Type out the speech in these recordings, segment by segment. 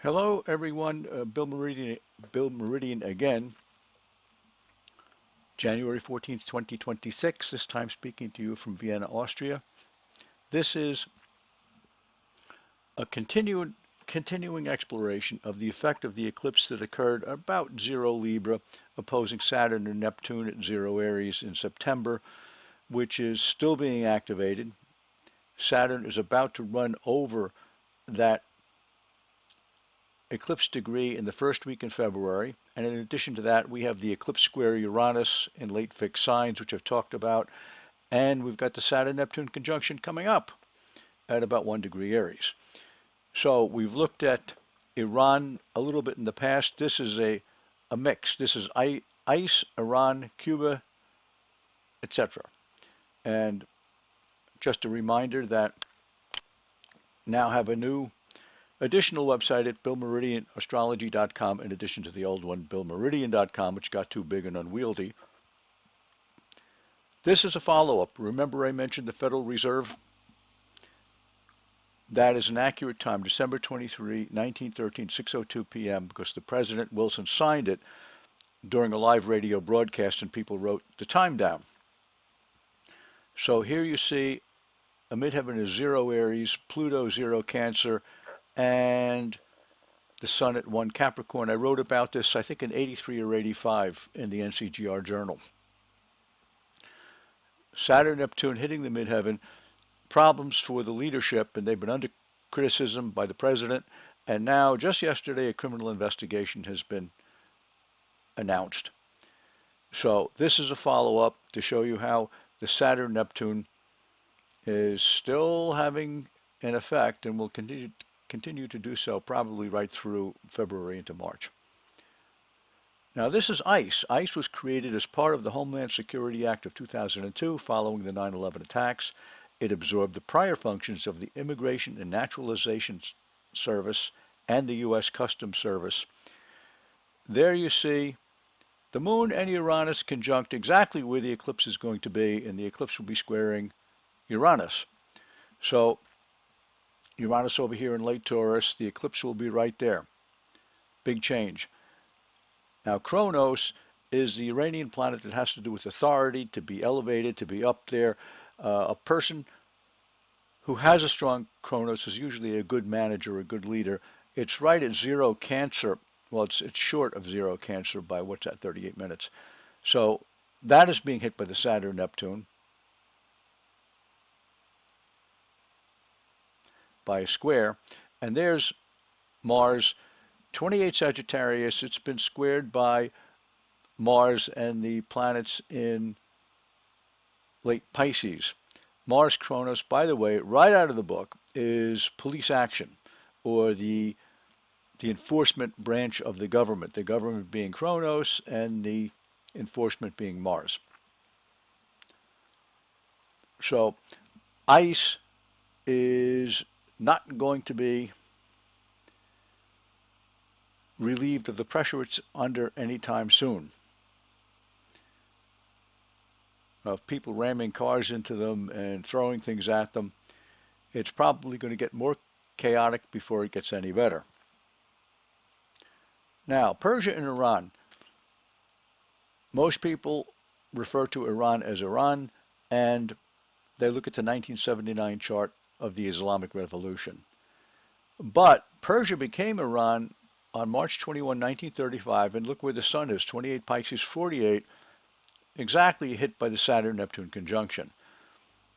Hello, everyone. Bill Meridian again. January 14th, 2026. This time speaking to you from Vienna, Austria. This is a continuing exploration of the effect of the eclipse that occurred about 0 Libra, opposing Saturn and Neptune at 0 Aries in September, which is still being activated. Saturn is about to run over that eclipse degree in the first week in February. And in addition to that, we have the eclipse square Uranus in late fixed signs, which I've talked about. And we've got the Saturn-Neptune conjunction coming up at about 1 degree Aries. So we've looked at Iran a little bit in the past. This is a mix. This is ICE, Iran, Cuba, etc. And just a reminder that now have a new additional website at BillMeridianAstrology.com in addition to the old one, BillMeridian.com, which got too big and unwieldy. This is a follow-up. Remember I mentioned the Federal Reserve? That is an accurate time, December 23, 1913, 6:02 p.m., because the President, Wilson, signed it during a live radio broadcast and people wrote the time down. So here you see a midheaven is 0 Aries, Pluto 0 Cancer, and the Sun at 1 Capricorn. I wrote about this, I think, in 83 or 85 in the NCGR Journal. Saturn-Neptune hitting the midheaven, problems for the leadership, and they've been under criticism by the president. And now, just yesterday, a criminal investigation has been announced. So this is a follow-up to show you how the Saturn-Neptune is still having an effect and will continue to do so probably right through February into March. Now this is ICE. ICE was created as part of the Homeland Security Act of 2002 following the 9/11 attacks. It absorbed the prior functions of the Immigration and Naturalization Service and the U.S. Customs Service. There you see the Moon and Uranus conjunct exactly where the eclipse is going to be, and the eclipse will be squaring Uranus. So Uranus over here in late Taurus, the eclipse will be right there. Big change. Now Kronos is the Iranian planet that has to do with authority, to be elevated, to be up there. A person who has a strong Kronos is usually a good manager, a good leader. It's right at 0 Cancer. Well, it's short of 0 Cancer by, what's that, 38 minutes. So that is being hit by the Saturn-Neptune by a square. And there's Mars, 28 Sagittarius. It's been squared by Mars and the planets in late Pisces. Mars Kronos, by the way, right out of the book, is police action, or the enforcement branch of the government being Kronos and the enforcement being Mars. So ICE is not going to be relieved of the pressure it's under anytime soon. Of people ramming cars into them and throwing things at them. It's probably going to get more chaotic before it gets any better. Now, Persia and Iran. Most people refer to Iran as Iran, and they look at the 1979 chart of the Islamic Revolution. But Persia became Iran on March 21, 1935, and look where the sun is, 28 Pisces 48, exactly hit by the Saturn-Neptune conjunction.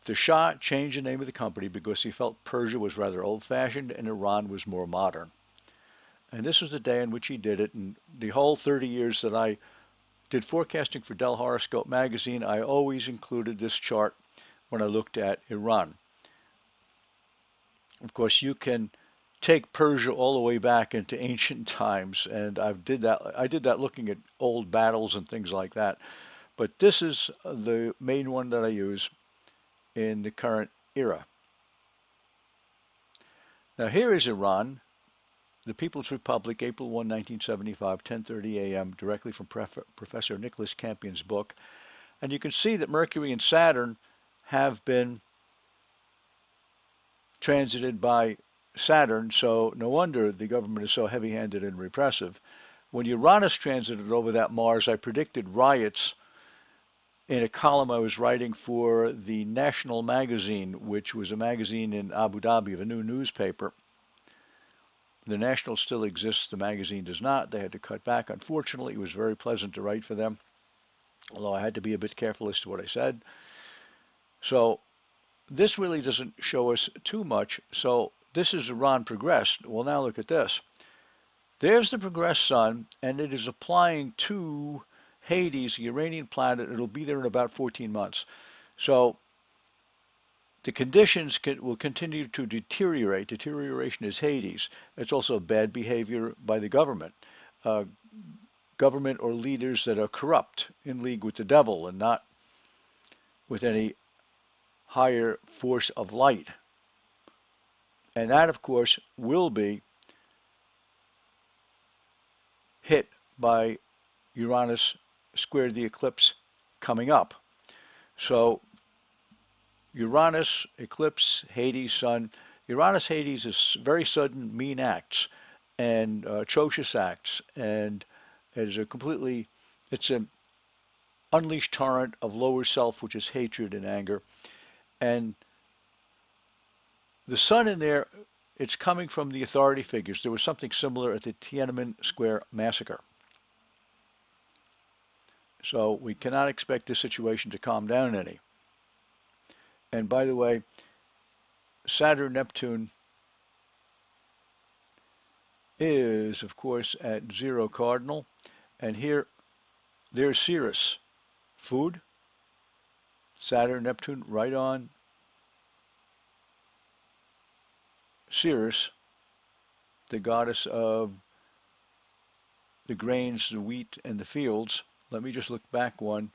The Shah changed the name of the company because he felt Persia was rather old-fashioned and Iran was more modern. And this was the day in which he did it. And the whole 30 years that I did forecasting for Del Horoscope magazine, I always included this chart when I looked at Iran. Of course, you can take Persia all the way back into ancient times, and I did that looking at old battles and things like that. But this is the main one that I use in the current era. Now here is Iran, the People's Republic, April 1, 1975, 10:30 a.m., directly from Professor Nicholas Campion's book. And you can see that Mercury and Saturn have been transited by Saturn, so no wonder the government is so heavy-handed and repressive. When Uranus transited over that Mars, I predicted riots in a column I was writing for the National Magazine, which was a magazine in Abu Dhabi of a new newspaper. The National still exists, the magazine does not. They had to cut back. Unfortunately, it was very pleasant to write for them, although I had to be a bit careful as to what I said. So this really doesn't show us too much. So this is Iran progressed. Well, now look at this. There's the progressed sun, and it is applying to Hades, the Uranian planet. It'll be there in about 14 months. So the conditions will continue to deteriorate. Deterioration is Hades. It's also bad behavior by the government. Government or leaders that are corrupt, in league with the devil, and not with any higher force of light. And that, of course, will be hit by Uranus squared the eclipse coming up. So Uranus, eclipse, Hades, sun. Uranus, Hades is very sudden, mean acts and atrocious acts, and it's an unleashed torrent of lower self, which is hatred and anger. And the sun in there, it's coming from the authority figures. There was something similar at the Tiananmen Square massacre. So we cannot expect this situation to calm down any. And by the way, Saturn-Neptune is, of course, at 0 cardinal. And here, there's Ceres, food, Saturn-Neptune right on Ceres, the goddess of the grains, the wheat, and the fields. Let me just look back one.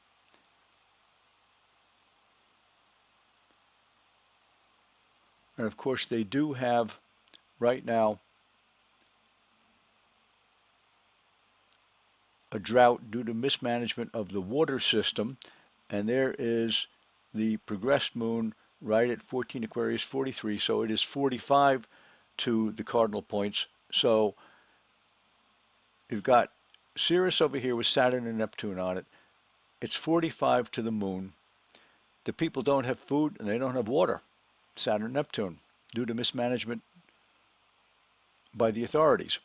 And of course, they do have right now a drought due to mismanagement of the water system. And there is the progressed moon right at 14 Aquarius 43. So it is 45 to the cardinal points. So you've got Ceres over here with Saturn and Neptune on it. It's 45 to the moon. The people don't have food and they don't have water. Saturn, Neptune, due to mismanagement by the authorities.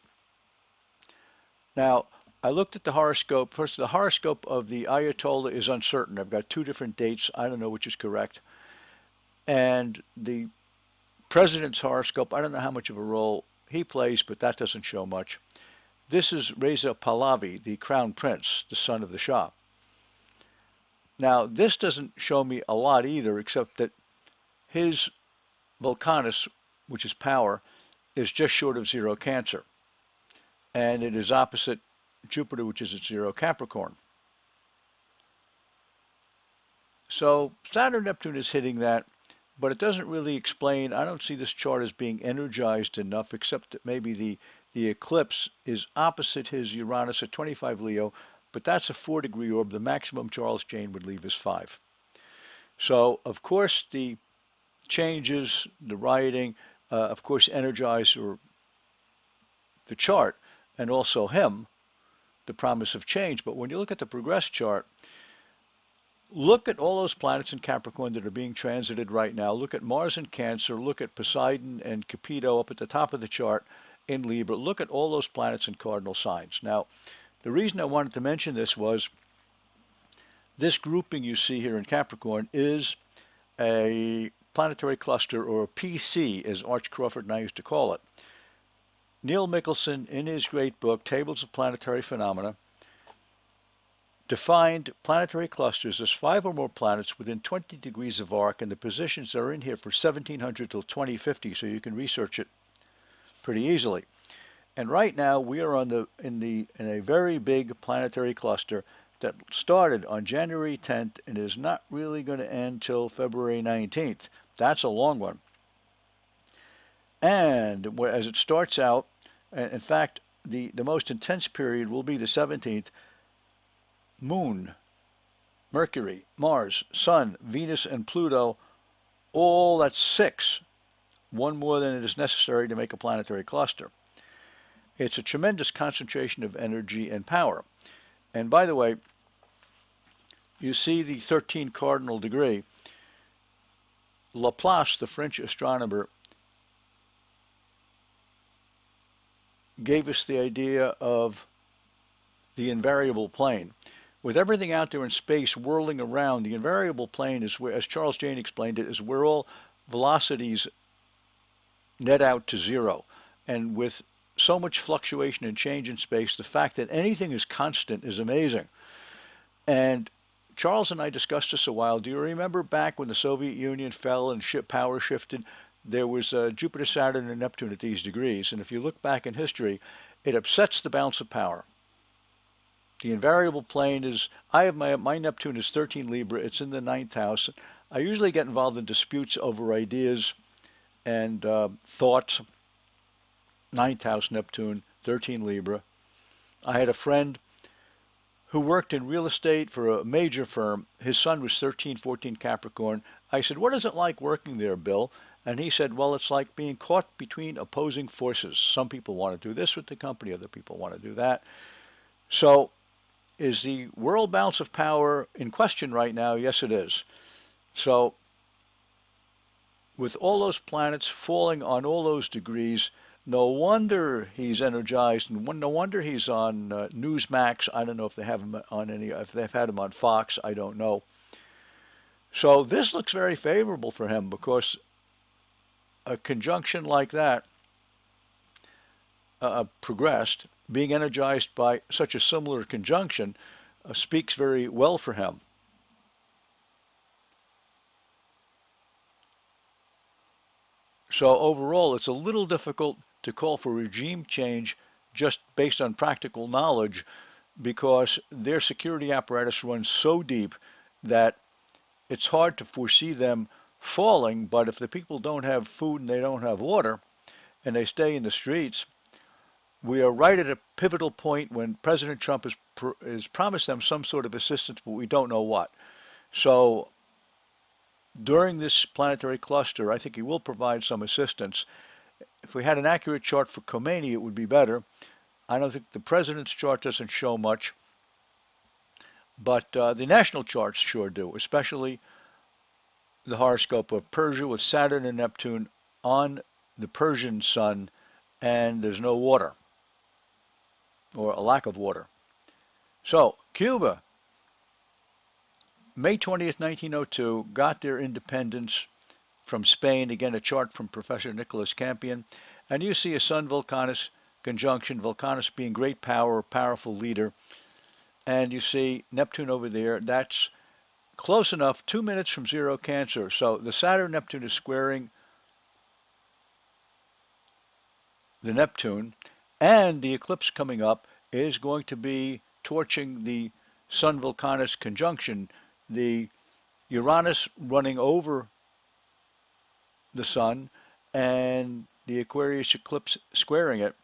Now, I looked at the horoscope. First, the horoscope of the Ayatollah is uncertain. I've got 2 different dates. I don't know which is correct. And the president's horoscope, I don't know how much of a role he plays, but that doesn't show much. This is Reza Pahlavi, the crown prince, the son of the Shah. Now, this doesn't show me a lot either, except that his Vulcanus, which is power, is just short of 0 Cancer. And it is opposite Jupiter, which is at 0 Capricorn. So Saturn-Neptune is hitting that, but it doesn't really explain. I don't see this chart as being energized enough, except that maybe the eclipse is opposite his Uranus at 25 Leo, but that's a 4-degree orb. The maximum Charles Jane would leave is 5. So, of course, the changes, the rioting, of course, energize the chart and also him, the promise of change. But when you look at the progress chart, look at all those planets in Capricorn that are being transited right now. Look at Mars in Cancer. Look at Poseidon and Cupido up at the top of the chart in Libra. Look at all those planets in cardinal signs. Now, the reason I wanted to mention this was this grouping you see here in Capricorn is a planetary cluster, or a PC, as Arch Crawford and I used to call it. Neil Mickelson, in his great book, Tables of Planetary Phenomena, defined planetary clusters as 5 or more planets within 20 degrees of arc, and the positions are in here for 1700 till 2050, so you can research it pretty easily. And right now we are in a very big planetary cluster that started on January 10th and is not really going to end till February 19th. That's a long one. And as it starts out, in fact, the most intense period will be the 17th. Moon, Mercury, Mars, Sun, Venus, and Pluto, all at 6 one more than it is necessary to make a planetary cluster. It's a tremendous concentration of energy and power. And by the way, you see the 13 cardinal degree. Laplace, the French astronomer, gave us the idea of the invariable plane. With everything out there in space whirling around, the invariable plane is where, as Charles Jane explained it, is where all velocities net out to zero. And with so much fluctuation and change in space, the fact that anything is constant is amazing. And Charles and I discussed this a while. Do you remember back when the Soviet Union fell and power shifted? There was Jupiter, Saturn, and Neptune at these degrees. And if you look back in history, it upsets the balance of power. The invariable plane is, I have my Neptune is 13 Libra. It's in the 9th house. I usually get involved in disputes over ideas and thoughts. 9th house Neptune, 13 Libra. I had a friend who worked in real estate for a major firm. His son was 13, 14 Capricorn. I said, what is it like working there, Bill? And he said, well, it's like being caught between opposing forces. Some people want to do this with the company, other people want to do that. So is the world balance of power in question right now? Yes, it is. So with all those planets falling on all those degrees, no wonder he's energized, and no wonder he's on Newsmax. I don't know if they have him on any, if they've had him on Fox. I don't know. So this looks very favorable for him because a conjunction like that progressed, being energized by such a similar conjunction, speaks very well for him. So overall, it's a little difficult to call for regime change just based on practical knowledge because their security apparatus runs so deep that it's hard to foresee them falling. But if the people don't have food and they don't have water and they stay in the streets, we are right at a pivotal point when President Trump has promised them some sort of assistance, but we don't know what. So during this planetary cluster, I think he will provide some assistance. If we had an accurate chart for Khomeini, it would be better. I don't think the president's chart doesn't show much, but the national charts sure do, especially the horoscope of Persia with Saturn and Neptune on the Persian sun, and there's no water, or a lack of water. So, Cuba, May 20th, 1902, got their independence from Spain. Again, a chart from Professor Nicholas Campion. And you see a Sun Vulcanus conjunction, Vulcanus being great power, powerful leader. And you see Neptune over there. That's close enough, 2 minutes from zero Cancer. So the Saturn-Neptune is squaring the Neptune. And the eclipse coming up is going to be torching the Sun Vulcanus conjunction, the Uranus running over the sun and the Aquarius eclipse squaring it.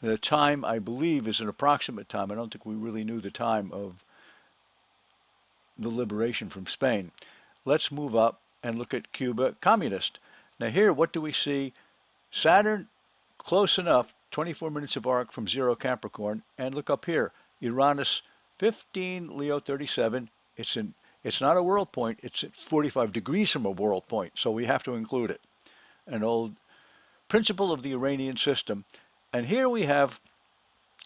The time, I believe, is an approximate time. I don't think we really knew the time of the liberation from Spain. Let's move up and look at Cuba, communist. Now here, what do we see? Saturn, close enough, 24 minutes of arc from zero Capricorn. And look up here, Uranus, 15, Leo 37. It's not a world point. It's at 45 degrees from a world point, so we have to include it. An old principle of the Uranian system. And here we have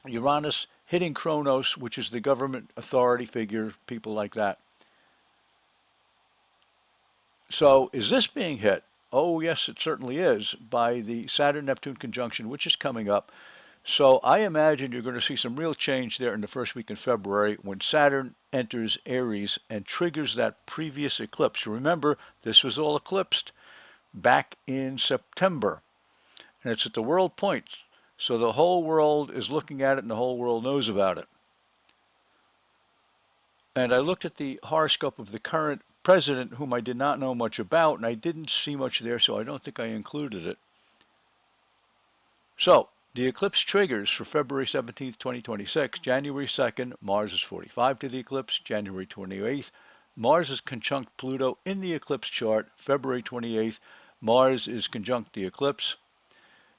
Uranus hitting Kronos, which is the government authority figure, people like that. So is this being hit? Oh, yes, it certainly is, by the Saturn-Neptune conjunction, which is coming up. So I imagine you're going to see some real change there in the first week in February when Saturn enters Aries and triggers that previous eclipse. Remember, this was all eclipsed back in September, and it's at the world point. So the whole world is looking at it and the whole world knows about it. And I looked at the horoscope of the current president, whom I did not know much about, and I didn't see much there, so I don't think I included it. So the eclipse triggers for February 17th, 2026. January 2nd, Mars is 45 to the eclipse. January 28th, Mars is conjunct Pluto in the eclipse chart. February 28th, Mars is conjunct the eclipse,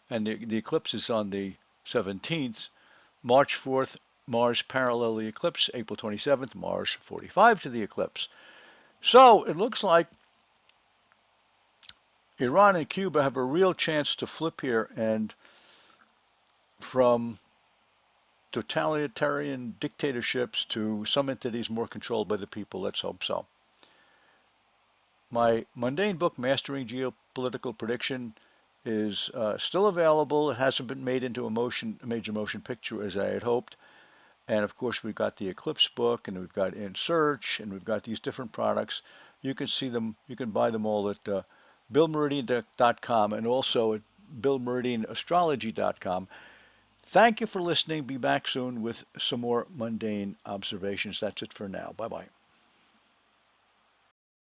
and the eclipse is on the 17th. March 4th, Mars parallel the eclipse. April 27th, Mars 45 to the eclipse. So it looks like Iran and Cuba have a real chance to flip here, and from totalitarian dictatorships to some entities more controlled by the people. Let's hope so. My mundane book, Mastering Geopolitical Prediction, is still available. It hasn't been made into a major motion picture as I had hoped. And of course, we've got the Eclipse book, and we've got In Search, and we've got these different products. You can see them, you can buy them all at BillMeridian.com and also at BillMeridianAstrology.com. Thank you for listening. Be back soon with some more mundane observations. That's it for now. Bye bye.